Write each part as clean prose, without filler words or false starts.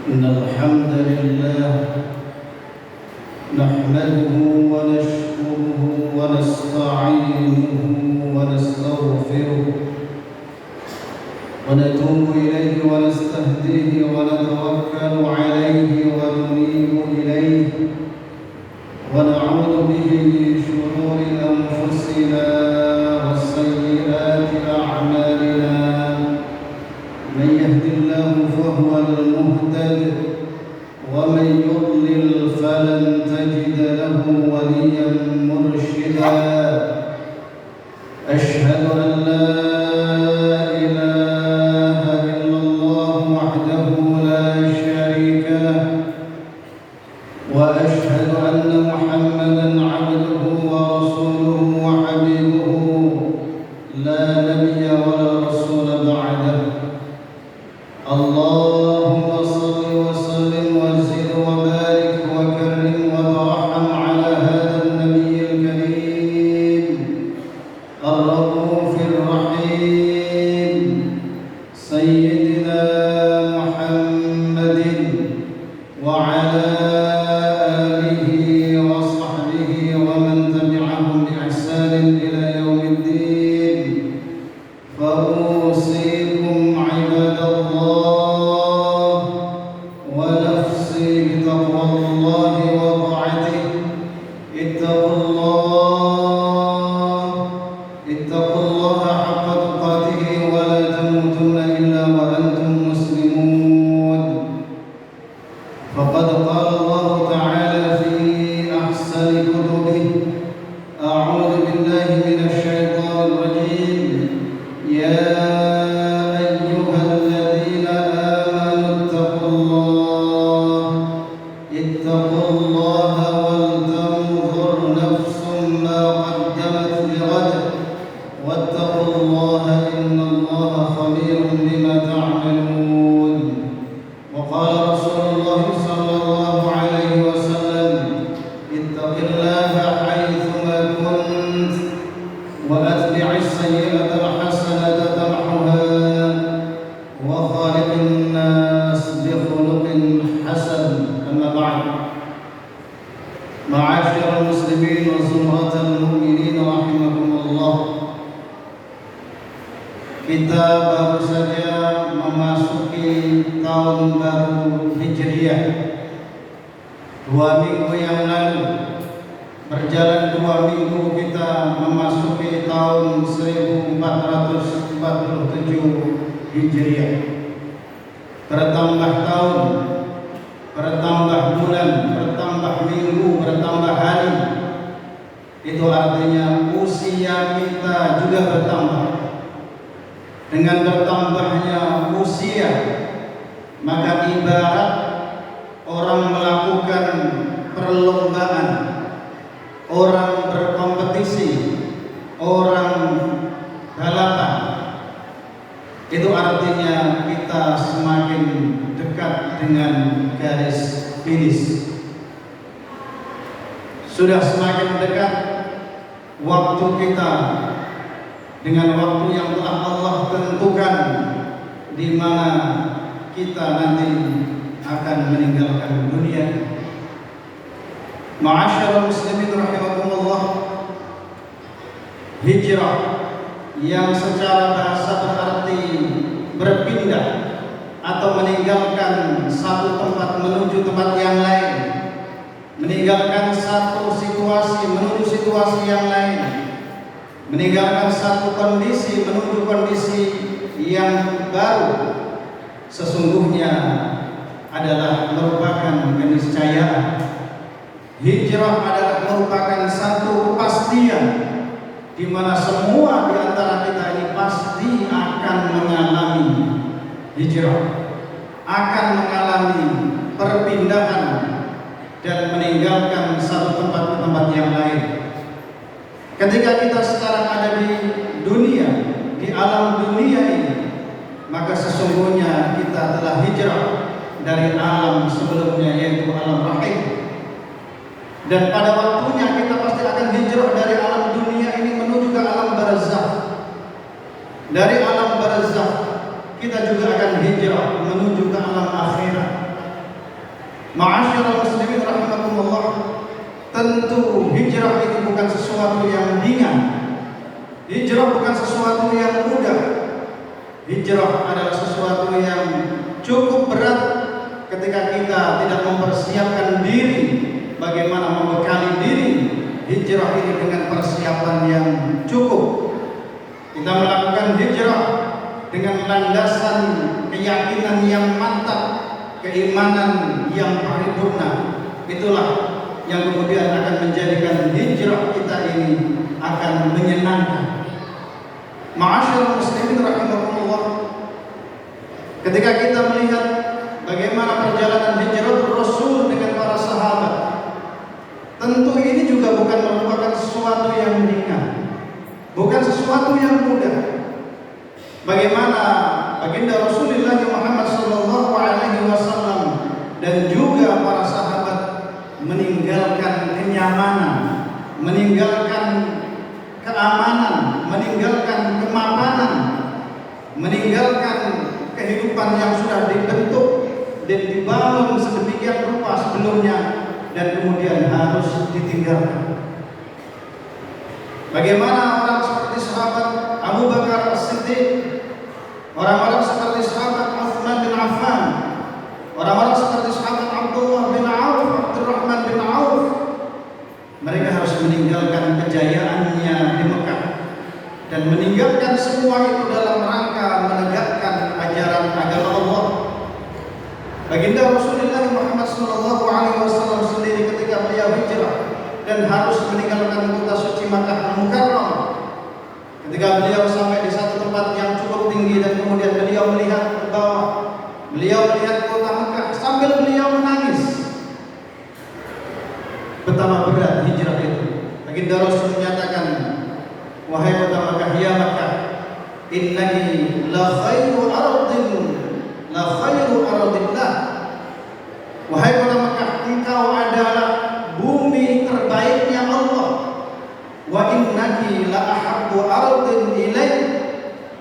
إن الحمد لله نحمده ونشكره ونستعينه ونستغفره ونتوب إليه ونستهديه ونتوكل عليه وننيب إليه ونعوذ به من شرور أنفسنا وسيئات أعمالنا من يهد الله فهو المهتد ومن يضلل فلن تجد له وليا مرشدا أشهد أن لا إله إلا الله وحده لا شريك له وأشهد أن محمدا عبده ورسوله وحبيبه لا نبي ولا رسول بعده اللهم صل وسلم وزد وبارك وكرم وترحم على هذا النبي الكريم الرؤوف الرحيم سيدنا محمد وعلى آله وصحبه ومن تبعهم بإحسان إلى يوم الدين فأوصيكم عباد الله ونفسي بتقوى الله وطاعته اتقوا الله حق تقاته ولا تموتن إلا وأنتم مسلمون فقد قال الله تعالى في أحسن كتبه أعوذ بالله من الشيطان الرجيم يا أيها الذين آمنوا اتقوا الله ولتنظر نفس ما قدمت لغد واتقوا الله إن الله خبير بما تعملون وقال رسول الله صلى الله عليه وسلم اتق الله حيثما كنت وأتبع السيئة الحسنة تمحها وخالق الناس بخلق حسن أما بعد معاشر المسلمين وزمرة المؤمنين رحمكم الله kita baru saja memasuki tahun baru Hijriah 2 minggu yang lalu berjalan 2 minggu kita memasuki tahun 1447 Hijriah bertambah tahun bertambah bulan bertambah minggu bertambah hari itu artinya usia kita juga bertambah. Dengan bertambahnya usia maka ibarat orang melakukan perlombaan, orang berkompetisi, orang balapan. Itu artinya kita semakin dekat dengan garis finish. Sudah semakin dekat waktu kita dengan waktu yang telah Allah tentukan di mana kita nanti akan meninggalkan dunia. Ma'asyiral muslimin rahimakumullah, hijrah yang secara bahasa berarti berpindah atau meninggalkan satu tempat menuju tempat yang lain, meninggalkan satu situasi menuju situasi yang lain, meninggalkan satu kondisi menuju kondisi yang baru, sesungguhnya adalah merupakan keniscayaan. Hijrah adalah merupakan satu kepastian di mana semua di antara kita ini pasti akan mengalami hijrah, akan mengalami perpindahan dan meninggalkan satu tempat ke tempat yang lain. Ketika kita sekarang ada di dunia, di alam dunia ini, maka sesungguhnya kita telah hijrah dari alam sebelumnya yaitu alam rahim. Dan pada waktunya kita pasti akan hijrah dari alam dunia ini menuju ke alam barzakh. Dari alam barzakh kita juga akan hijrah menuju ke alam akhirat. Ma'asyiral muslimin rahimakumullah, tentu hijrah ini bukan sesuatu yang ringan. Hijrah bukan sesuatu yang mudah. Hijrah adalah sesuatu yang cukup berat ketika kita tidak mempersiapkan diri bagaimana membekali diri hijrah ini dengan persiapan yang cukup. Kita melakukan hijrah dengan landasan keyakinan yang mantap, keimanan yang paripurna. Itulah yang kemudian akan menjadikan hijrah kita ini akan menyenangkan. Ma'asyiral muslimin rahimakumullah, ketika kita melihat bagaimana perjalanan hijrah Rasul dengan para sahabat, tentu ini juga bukan merupakan sesuatu yang ringan, bukan sesuatu yang mudah. Bagaimana baginda Rasulullah Muhammad SAW dan juga para sahabat meninggalkan kenyamanan, meninggalkan keamanan, meninggalkan kemapanan, meninggalkan kehidupan yang sudah dibentuk dan dibangun sedemikian rupa sebelumnya, dan kemudian harus ditinggalkan. Bagaimana orang seperti sahabat Abu Bakar As-Siddiq, orang-orang seperti sahabat Utsman bin Affan, orang-orang seperti sahabat Abdullah bin Auf, Abdurrahman bin Auf, mereka harus meninggalkan kejayaannya di Mekah dan meninggalkan semua itu dalam rangka menegakkan ajaran agama Allah. Baginda Rasulullah Muhammad SAW sendiri ketika beliau hijrah dan harus meninggalkan kota suci Makkah Al-Mukarramah, ketika beliau sampai di satu tempat yang cukup tinggi dan kemudian beliau melihat ke bawah, beliau melihat kota Mekah sambil beliau menangis. Betapa berat hijrah itu. Baginda Rasul menyatakan, wahai kota Mekah, ya Mekah, innaki la khairu ardillah. Wahai kota Mekah, engkau adalah bumi terbaiknya Allah. Wa innaki la ahabbu ardin ilaih.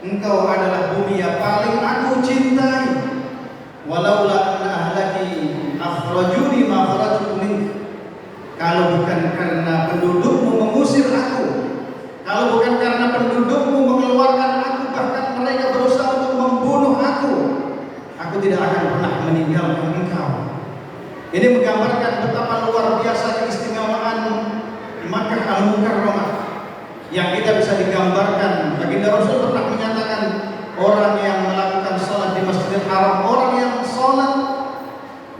Engkau adalah bumi yang paling aku cintai. Walaula anna ahlaki akhrajuni ma kharajtu minhu. Kalau bukan karena pendudukmu mengusir aku, kalau bukan karena pendudukmu mengeluarkan aku, bahkan mereka berusaha untuk membunuh aku tidak akan pernah meninggalkan engkau. Ini menggambarkan betapa luar biasa keistimewaan Makkah Al-Mukarramah yang kita bisa digambarkan. Baginda Rasul pernah menyatakan, orang yang melakukan sholat di Masjidil Haram, orang yang sholat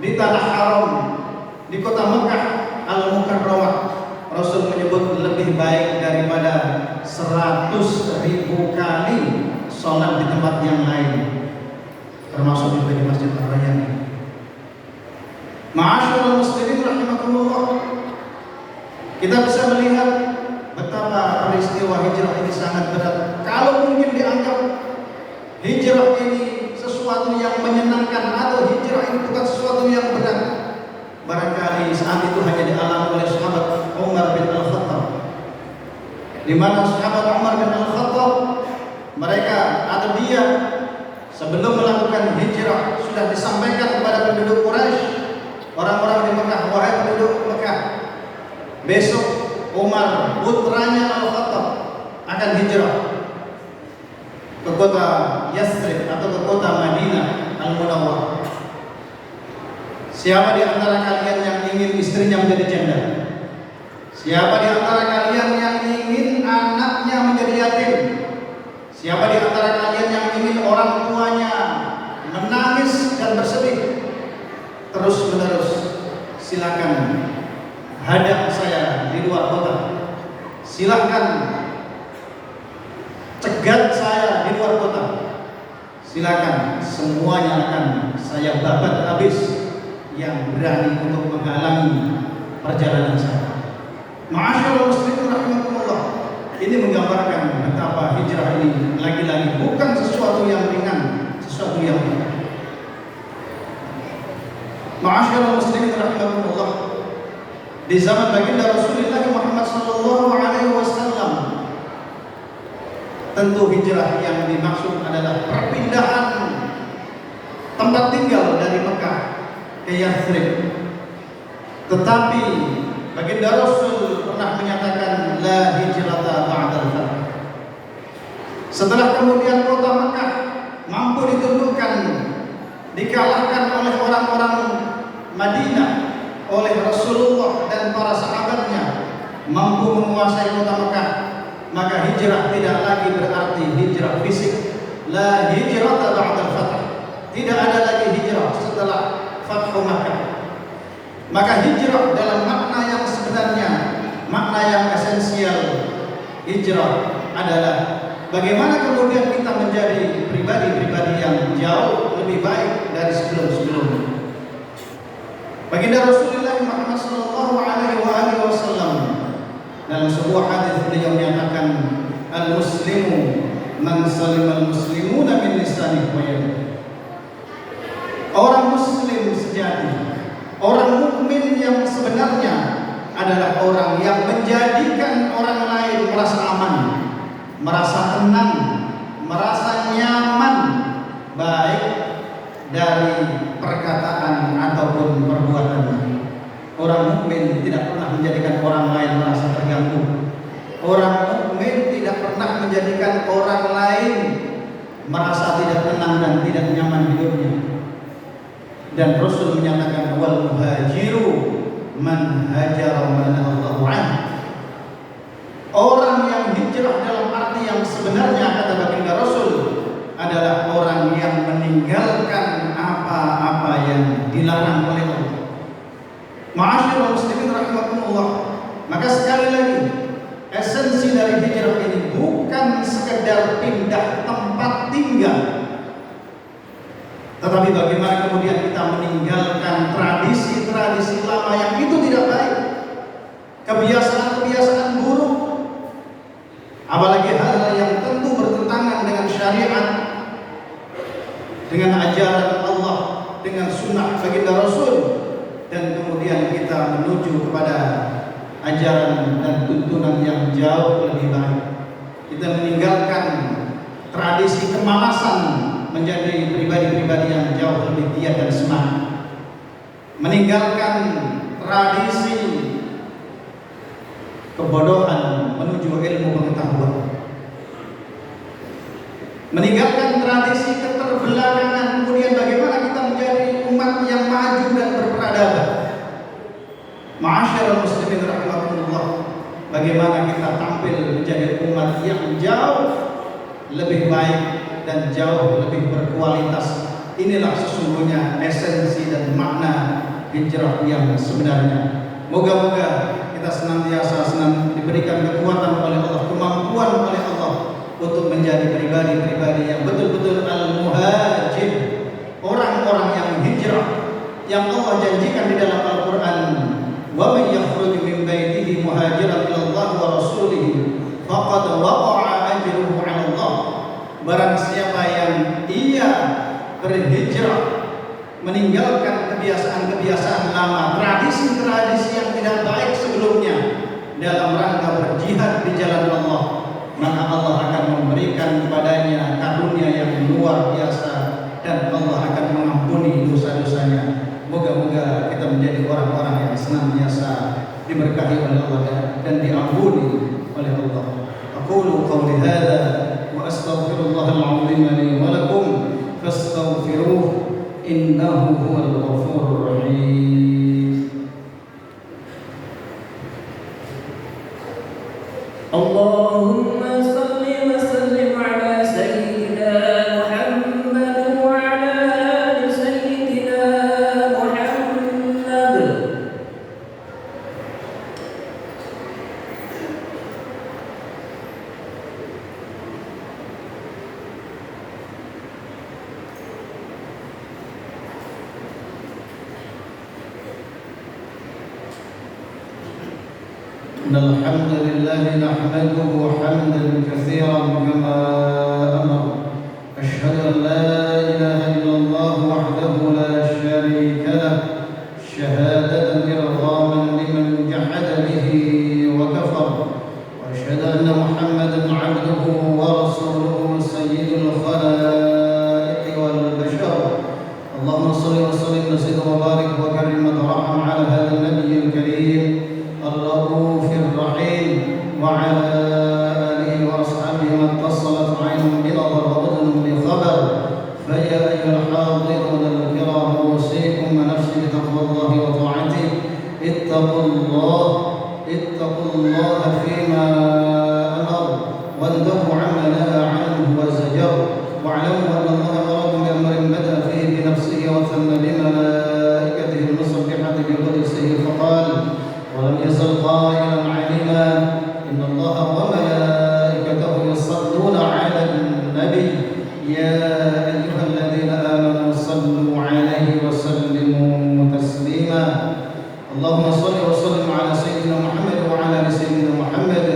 di tanah haram di kota Makkah Al-Mukarramah, Rasul menyebut lebih baik daripada 100.000 kali sholat di tempat yang lain, termasuk juga di Masjid Ar-Rayyan. Ma'asyiral muslimin rahimakumullah, kita bisa melihat betapa peristiwa hijrah ini sangat berat. Kalau mungkin dianggap hijrah ini sesuatu yang menyenangkan atau hijrah ini bukan sesuatu yang berat, barangkali saat itu hanya dialami oleh sahabat Umar bin Al-Khattab, di mana sahabat Umar bin Al-Khattab, mereka atau dia sebelum melakukan hijrah sudah disampaikan kepada penduduk Quraisy, orang-orang di Mekah, wahai penduduk Mekah, besok Umar putranya Al-Khattab akan hijrah ke kota Yathrib atau ke kota Madinah Al-Munawwarah. Siapa di antara kalian yang ingin istrinya menjadi janda? Siapa di antara kalian yang ingin anaknya menjadi yatim? Siapa di antara kalian yang ingin orang tuanya menangis dan bersedih terus-menerus? Silakan hadap saya di luar kota. Silakan cegat saya di luar kota. Silakan, semuanya akan saya babat habis yang berani untuk menghalangi perjalanan saya. Ma'asyiral muslimin rahimakumullah, ini menggambarkan betapa hijrah ini lagi-lagi bukan sesuatu yang ringan, sesuatu yang berat. Ma'asyiral muslimin rahimakumullah, di zaman baginda Rasulullah Muhammad SAW, tentu hijrah yang dimaksud adalah perpindahan tempat tinggal dari Mekah ke Yathrib. Tetapi baginda Rasul pernah menyatakan la hijrata ba'dal fath. Setelah kemudian kota Mekah mampu ditundukkan, dikalahkan oleh orang-orang Madinah, oleh Rasulullah dan para sahabatnya, mampu menguasai kota Mekah, maka hijrah tidak lagi berarti hijrah fisik. La hijrata ba'dal fath. Tidak ada lagi hijrah setelah Fathu Makkah. Maka hijrah dalam makna yang sebenarnya, makna yang esensial hijrah adalah bagaimana kemudian kita menjadi pribadi-pribadi yang jauh lebih baik dari sebelum-sebelumnya. Baginda Rasulullah Muhammad sallallahu alaihi wasallam dalam sebuah hadis beliau menyatakan al-muslimu man salimal muslimuna min lisanihi wa yadihi. Orang muslim sejati, orang mukmin yang sebenarnya adalah orang yang menjadikan orang lain merasa aman, merasa tenang, merasa nyaman, baik dari perkataan ataupun perbuatan. Orang mukmin tidak pernah menjadikan orang lain merasa terganggu. Orang mukmin tidak pernah menjadikan orang lain merasa tidak tenang dan tidak nyaman hidupnya. Dan Rasul menyatakan wal muhajiru man hajara ma Allahu anhu. Orang yang hijrah dalam arti yang sebenarnya kata baginda Rasul adalah orang yang meninggalkan apa-apa yang dilarang oleh Allah. Ma'asyiral muslimin rahimakumullah. Maka sekali lagi esensi dari hijrah ini bukan sekedar pindah tempat tinggal, tetapi bagaimana kemudian kita meninggalkan tradisi-tradisi lama yang itu tidak baik, kebiasaan-kebiasaan buruk, apalagi hal-hal yang tentu bertentangan dengan syariat, dengan ajaran Allah, dengan sunnah baginda Rasul, dan kemudian kita menuju kepada ajaran dan tuntunan yang jauh lebih baik. Kita meninggalkan tradisi kemalasan menjadi pribadi-pribadi yang jauh lebih giat dan semangat. Meninggalkan tradisi kebodohan menuju ilmu pengetahuan. Meninggalkan tradisi keterbelakangan, kemudian bagaimana kita menjadi umat yang maju dan berperadaban. Ma'asyiral muslimin rahimakumullah, bagaimana kita tampil menjadi umat yang jauh lebih baik dan jauh lebih berkualitas. Inilah sesungguhnya esensi dan makna hijrah yang sebenarnya. Moga-moga kita senantiasa diberikan kekuatan oleh Allah, kemampuan oleh Allah untuk menjadi pribadi-pribadi yang betul-betul al-muhajir, orang-orang yang hijrah, yang Allah janjikan di dalam Al-Quran, wa may yakhruj min baitihi muhajiran ila Allah wa rasulih faqad waqa'a ajruhu 'ala Allah. Barang siapa yang ia berhijrah, meninggalkan kebiasaan-kebiasaan lama, tradisi-tradisi yang tidak baik sebelumnya dalam rangka berjihad di jalan Allah, maka Allah akan memberikan kepadanya karunia yang luar biasa dan Allah akan mengampuni dosa-dosanya. Moga-moga kita menjadi orang-orang yang senantiasa diberkahi oleh Allah dan diampuni oleh Allah. Aqulu qawli hadza wa astaghfirullahal azim li wa lakum fastaghfiruhu innahu huwal ghafurur rahim. Allahumma salli wa sallim ala sayyidina Muhammad wa ala ali sayyidina Muhammad. الحمد لله نحمده حمدا كثيرا كما أمر. أشهد أن لا إله إلا الله وحده لا شريك له شهادة إرغاما لمن جحد به وكفر. وأشهد أن محمدا عبده ورسوله سيد الخلائق والبشر. اللهم صل وسلم وزد وبارك وكرم وترحم على هذا النبي فيا أيها الحاضرون الكرام أوصيكم ونفسي بتقوى الله وطاعته. اتقوا الله فيما أمر وانتهوا عما نهى عنه وزجر، واعلموا أن الله أمركم بأمر بدأ فيه بنفسه وثنى بملائكته المسبحة بقدسه فقال: ولم يزل قائلا عليما إن الله وملائكته يصلون على النبي يا أيها الذين آمنوا صلوا عليه وسلموا تسليما. اللهم صل وسلم على سيدنا محمد وعلى آل سيدنا محمد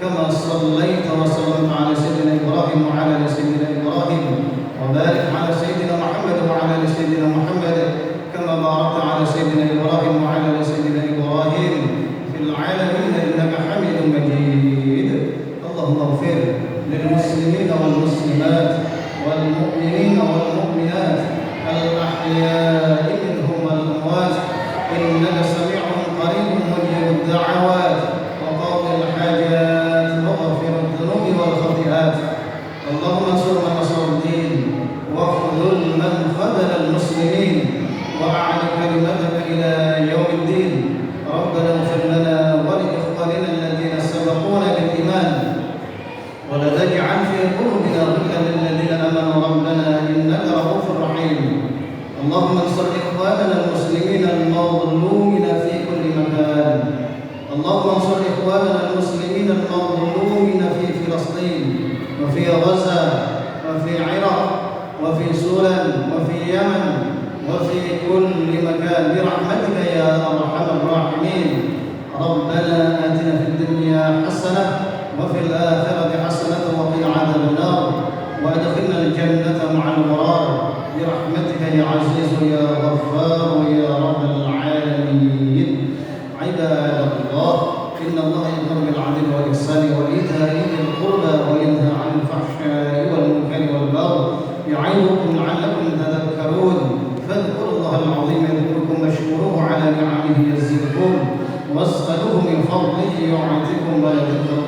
كما صليت وسلمت على سيدنا إبراهيم وعلى آل سيدنا إبراهيم، وبارك على سيدنا محمد وعلى آل سيدنا محمد كما باركت على سيدنا إبراهيم وعلى آل سيدنا إبراهيم في العالمين إنك حميد مجيد. اللهم اغفر للمسلمين والمسلمات والمؤمنين والمؤمنات الأحياء منهم والأموات إنك سميع قريب مجيب الدعوات وقاضي الحاجات وغفر الذنوب والخطيئات. اللهم انصر من نصر الدين واخذل من خذل المسلمين وأعل كلمتك إلى يوم الدين. ربنا اغفر لنا ولإخواننا الذين سبقونا بالإيمان ولا تجعل في قلوبنا غلا للذين آمنوا ربنا إنك رؤوف رحيم. اللهم انصر إخواننا المسلمين المظلومين في كل مكان. اللهم انصر إخواننا المسلمين المظلومين في فلسطين وفي غزة وفي العراق وفي سوريا وفي اليمن وفي كل مكان برحمتك يا أرحم الراحمين. ربنا آتنا في الدنيا حسنة وفي الآخرة حسنة وقنا عذاب النار وأدخلنا الجنة مع الأبرار برحمتك يا عزيز يا غفار يا رب العالمين. عباد الله، إن الله يأمر بالعدل والإحسان وإيتاء ذي القربى وينهى عن الفحشاء والمنكر والبغي يعظكم لعلكم تذكرون. فاذكروا الله العظيم يذكركم واشكروه على نعمه يزدكم واسألوه من فضله يعطكم ولا تكفرون.